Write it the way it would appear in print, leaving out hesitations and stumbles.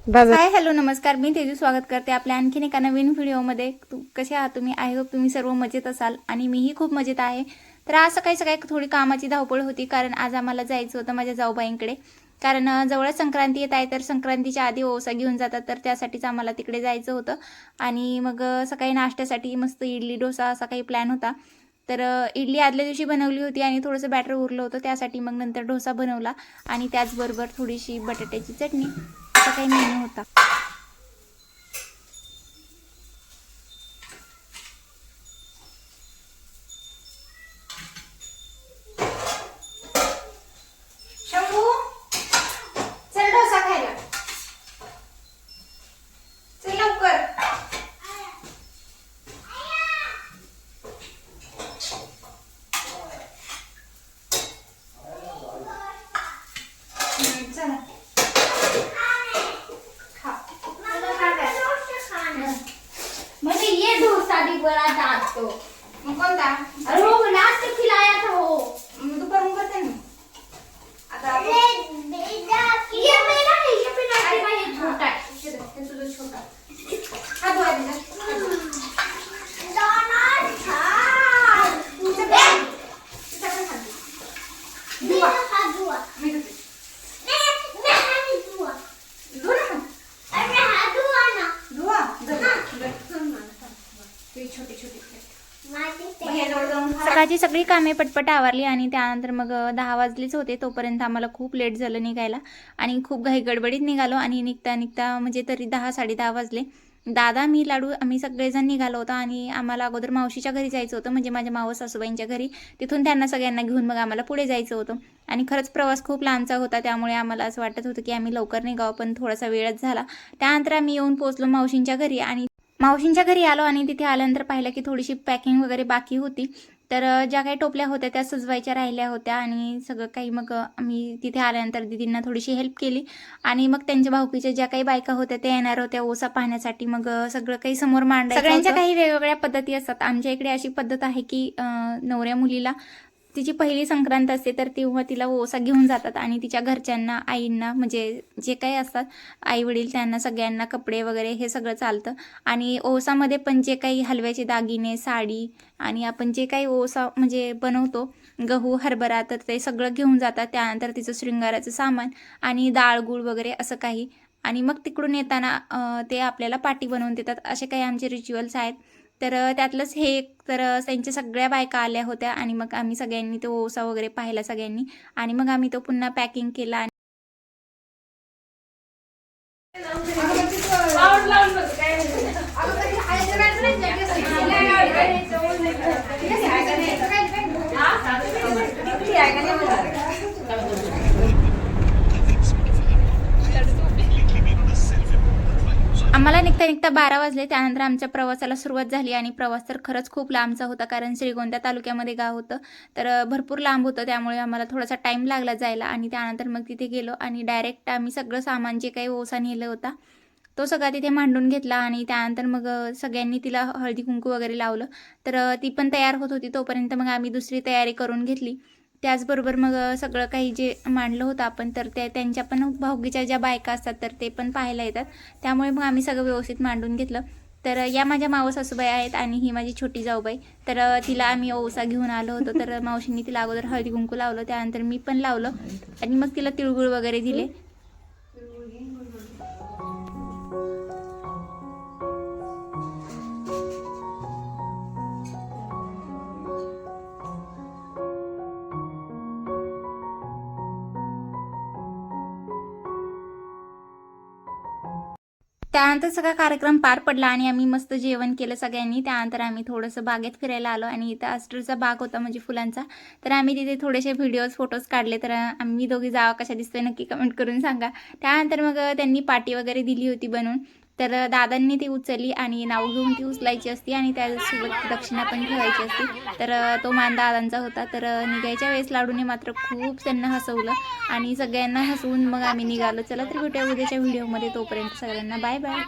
Hi hello नमस्कार, मी तेजू स्वागत करते आपल्या आणखीन एका नवीन व्हिडिओमध्ये. कसे आहात तुम्ही? आय होप तुम्ही सर्व मजेत असाल आणि मीही खूप मजेत आहे. तर आज सकाळी थोडी कामाची धावपळ होती, कारण आज आम्हाला जायचं होतं माझ्या जाऊबाईंकडे. कारण जवळच संक्रांती येत आहे, तर संक्रांतीच्या आधी ओसा घेऊन जातात, तर त्यासाठीच आम्हाला तिकडे जायचं होतं. आणि मग सकाळी नाश्त्यासाठी मस्त इडली डोसा असा काही प्लॅन होता. तर इडली आदल्या दिवशी बनवली होती आणि थोडंसं बॅटर उरलं होतं, त्यासाठी मग नंतर डोसा बनवला आणि त्याचबरोबर थोडीशी बटाट्याची चटणी असा काही मेनू होता. शंभू, चल डोसा खायला. चल लवकर. चला खा. मुझे ये डोसा भी बड़ा चाहता तो मग कोणता? अरे वो लास्ट खिलाया था वो दुपारून करते ना आता. ये मेरा है, ये पिनाकी का ये छोटा है. हे तुझं छोटा हा धुवा दिला. डोनट खा तुझं काय? तुझं काय खाते? दुआ खा दुआ मी धुते. मैं नहीं दुआ धुवा ना. अरे हाँ दुआ ना धुवा. ते छोटी छोटी सकाळची सगळी कामे पटपट आवरली आणि त्यानंतर मग 10 वाजलेच होते. तोपर्यंत आम्हाला खूप लेट झालं निघायला आणि खूप घाई गडबडीत निघालो आणि निघता निघता म्हणजे तरी 10-10:30 वाजले. दादा, मी, लाडू आम्ही सगळेजण निघालो होतो आणि आम्हाला अगोदर मावशीच्या घरी जायचं होतं, म्हणजे माझ्या मावस सासूबाईंच्या घरी. तिथून त्यांना सगळ्यांना घेऊन मग आम्हाला पुढे जायचं होतं आणि खरंच प्रवास खूप लांबचा होता, त्यामुळे आम्हाला असं वाटत होतं की आम्ही लवकर निघावं, पण थोडासा वेळच झाला. त्यानंतर आम्ही येऊन पोहोचलो मावशींच्या घरी आणि मावशींच्या घरी आलो आणि तिथे आल्यानंतर पाहिलं की थोडीशी पॅकिंग वगैरे बाकी होती. तर ज्या काही टोपल्या होत्या त्या सजवायच्या राहिल्या होत्या आणि सगळं काही मग आम्ही तिथे आल्यानंतर दीदींना थोडीशी हेल्प केली आणि मग त्यांच्या भाऊकीच्या ज्या काही बायका होत्या त्या येणार होत्या ओसा पाहण्यासाठी. मग सगळं काही समोर मांडायचं. सगळ्यांच्या काही वेगवेगळ्या पद्धती असतात. आमच्या इकडे अशी पद्धत आहे की नवऱ्या मुलीला तिची पहिली संक्रांत असते, तर तेव्हा तिला ओसा घेऊन जातात आणि तिच्या घरच्यांना, आईंना, म्हणजे जे काही असतात आई वडील, त्यांना सगळ्यांना कपडे वगैरे हे सगळं चालतं. आणि ओसामध्ये पण जे काही हलव्याचे दागिने, साडी आणि आपण जे काही ओसा म्हणजे बनवतो, गहू, हरभरा, तर ते सगळं घेऊन जातात. त्यानंतर तिचं शृंगाराचं सामान आणि डाळ गूळ वगैरे असं काही. आणि मग तिकडून येताना ते आपल्याला पाटी बनवून देतात. असे काही आमचे रिच्युअल्स आहेत. तर त्यातलंच हे एक. तर त्यांच्या सगळ्या बायका आल्या होत्या आणि मग आम्ही सगळ्यांनी तो ओसा वगैरे पाहिला सगळ्यांनी आणि मग आम्ही तो पुन्हा पॅकिंग केला आणि आम्हाला निघता निघता 12 वाजले. त्यानंतर आमच्या प्रवासाला सुरुवात झाली आणि प्रवास तर खरंच खूप लांबचा होता, कारण श्रीगोंदा तालुक्यामध्ये गाव होतं, तर भरपूर लांब होतं, त्यामुळे आम्हाला थोडासा टाईम लागला जायला. आणि त्यानंतर मग तिथे गेलो आणि डायरेक्ट आम्ही सगळं सामान जे काही ओसा नेलं होता तो सगळा तिथे मांडून घेतला आणि त्यानंतर मग सगळ्यांनी तिला हळदी कुंकू वगैरे लावलं. तर ती पण तयार होत होती, तोपर्यंत मग आम्ही दुसरी तयारी करून घेतली. त्याचबरोबर मग सगळं काही जे मांडलं होतं आपण, तर त्यांच्या पण भाऊकीच्या ज्या बायका असतात तर ते पण पाहायला येतात, त्यामुळे मग आम्ही सगळं व्यवस्थित मांडून घेतलं. तर या माझ्या मावस सासूबाई आहेत आणि ही माझी छोटी जाऊबाई. तर तिला आम्ही ओसा घेऊन आलो होतो, तर मावशींनी तिला अगोदर हळदी कुंकू लावलं, त्यानंतर मी पण लावलं आणि मग तिला तिळगुळ वगैरे दिले. त्यानंतर सगळा कार्यक्रम पार पडला आणि आम्ही मस्त जेवण केलं सगळ्यांनी. त्यानंतर आम्ही थोडंसं बागेत फिरायला आलो आणि इथं अस्टरचा बाग होता, म्हणजे फुलांचा. तर आम्ही तिथे थोडेसे व्हिडिओज, फोटोज काढले. तर आम्ही दोघी जावा कशा दिसतोय नक्की कमेंट करून सांगा. त्यानंतर मग त्यांनी पाटी वगैरे दिली होती बनवून. तर दादांनी ती उचलली आणि नाव घेऊन ती उचलायची असते आणि त्यासोबत दक्षिणा पण ठेवायची असते. तर तो मान दादांचा होता. तर निघायच्या वेळेस लाडूने मात्र खूप त्यांना हसवलं आणि सगळ्यांना हसवून मग आम्ही निघालो. चला तर भेटूया उद्याच्या व्हिडिओमध्ये. तोपर्यंत सगळ्यांना बाय बाय.